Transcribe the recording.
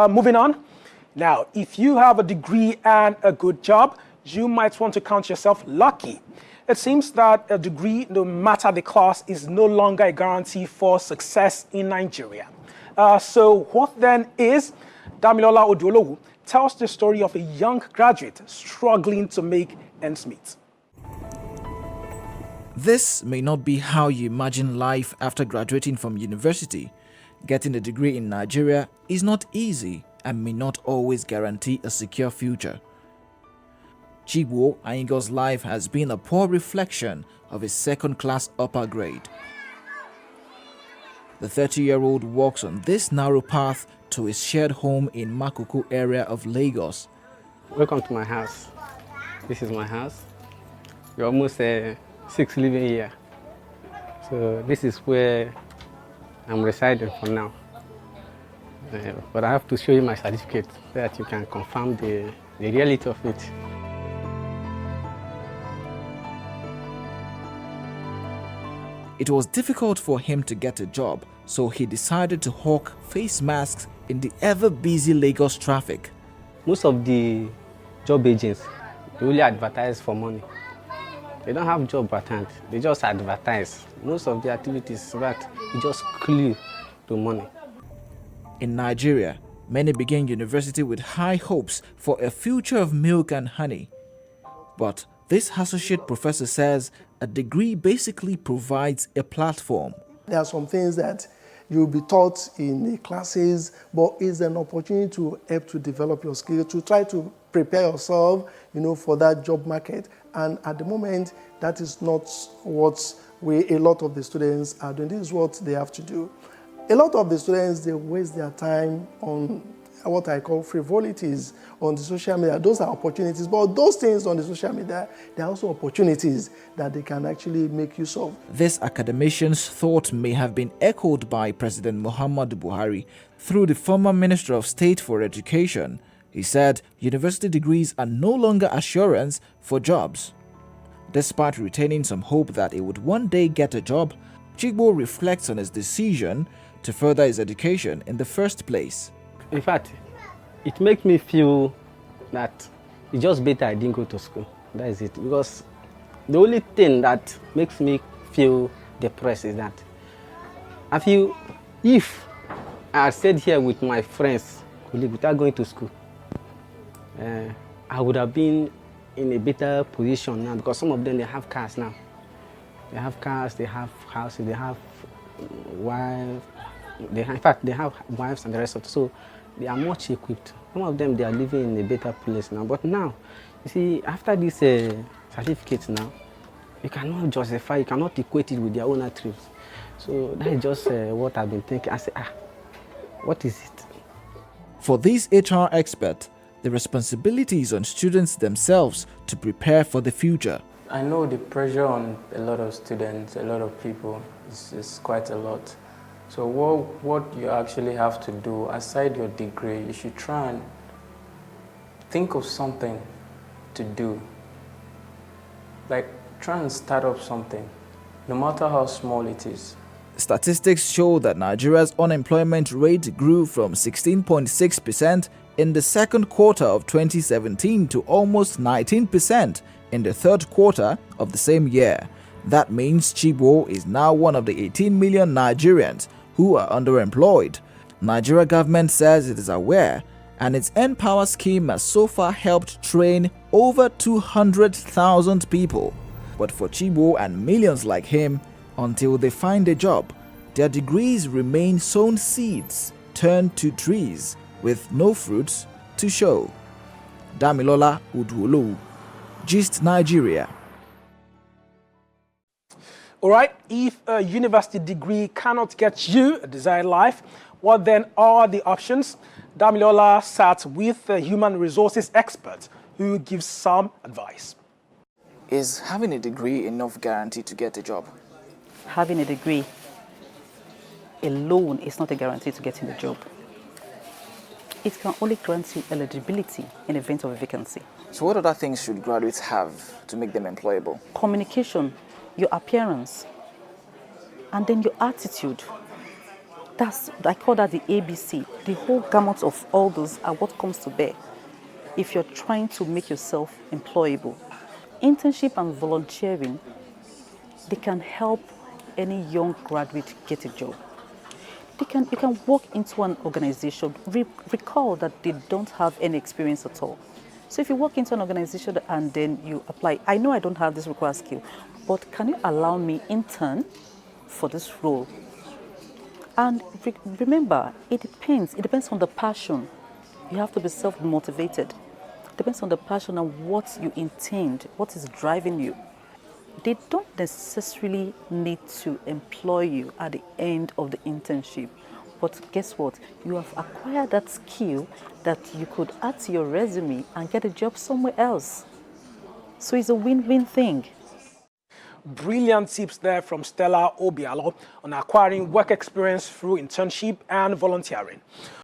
Moving on. Now, if you have a degree and a good job, you might want to count yourself lucky. It seems that a degree, no matter the class, is no longer a guarantee for success in Nigeria. So what then is? Damilola Oduolowu tells the story of a young graduate struggling to make ends meet. This may not be how you imagine life after graduating from university. Getting a degree in Nigeria is not easy and may not always guarantee a secure future. Chigbo Anyigor's life has been a poor reflection of his second-class upper grade. The 30-year-old walks on this narrow path to his shared home in Makoko area of Lagos. Welcome to my house. This is my house. We're almost 6 living here. So this is where I'm residing for now. But I have to show you my certificate so that you can confirm the reality of it. It was difficult for him to get a job, so he decided to hawk face masks in the ever-busy Lagos traffic. Most of the job agents, they only advertise for money. They don't have job at hand. They just advertise. Most of the activities that you just clue to money. In Nigeria, many begin university with high hopes for a future of milk and honey. But this associate professor says a degree basically provides a platform. There are some things that you'll be taught in the classes, but it's an opportunity to help to develop your skills, to try to prepare yourself, for that job market. And at the moment, that is not what a lot of the students are doing. This is what they have to do. A lot of the students, they waste their time on what I call frivolities on the social media. Those are opportunities, but those things on the social media, they are also opportunities that they can actually make use of. This academician's thought may have been echoed by President Muhammadu Buhari through the former Minister of State for Education. He said university degrees are no longer assurance for jobs. Despite retaining some hope that he would one day get a job, Chigbo reflects on his decision to further his education in the first place. In fact, it makes me feel that it's just better I didn't go to school. That is it. Because the only thing that makes me feel depressed is that I feel if I stayed here with my friends without going to school, I would have been in a better position now, because some of them, they have cars now. They have cars, they have houses, they have wives. In fact, they have wives and the rest of it. So they are much equipped. Some of them, they are living in a better place now. But now, you see, after this certificate now, you cannot justify, you cannot equate it with their own attributes. So that is just what I've been thinking. I say, what is it? For this HR expert, the responsibility is on students themselves to prepare for the future. I know the pressure on a lot of students, a lot of people, is quite a lot. So what you actually have to do, aside your degree, you should try and think of something to do. Like, try and start up something, no matter how small it is. Statistics show that Nigeria's unemployment rate grew from 16.6% in the second quarter of 2017 to almost 19% in the third quarter of the same year. That means Chigbo is now one of the 18 million Nigerians who are underemployed. Nigeria government says it is aware, and its N-Power scheme has so far helped train over 200,000 people. But for Chigbo and millions like him, until they find a job, their degrees remain sown seeds turned to trees with no fruits to show. Damilola Oduolowu, Gist Nigeria. All right, if a university degree cannot get you a desired life, what then are the options? Damilola sat with a human resources expert who gives some advice. Is having a degree enough guarantee to get a job? Having a degree alone is not a guarantee to getting a job. It can only grant you eligibility in event of a vacancy. So what other things should graduates have to make them employable? Communication, your appearance, and then your attitude. I call that the ABC. The whole gamut of all those are what comes to bear if you're trying to make yourself employable. Internship and volunteering, they can help any young graduate get a job. You can walk into an organization, recall that they don't have any experience at all. So if you walk into an organization and then you apply, I know I don't have this required skill, but can you allow me intern for this role? And remember, it depends on the passion. You have to be self-motivated. It depends on the passion and what you intend, what is driving you. They don't necessarily need to employ you at the end of the internship. But guess what? You have acquired that skill that you could add to your resume and get a job somewhere else. So it's a win-win thing. Brilliant tips there from Stella Obialo on acquiring work experience through internship and volunteering.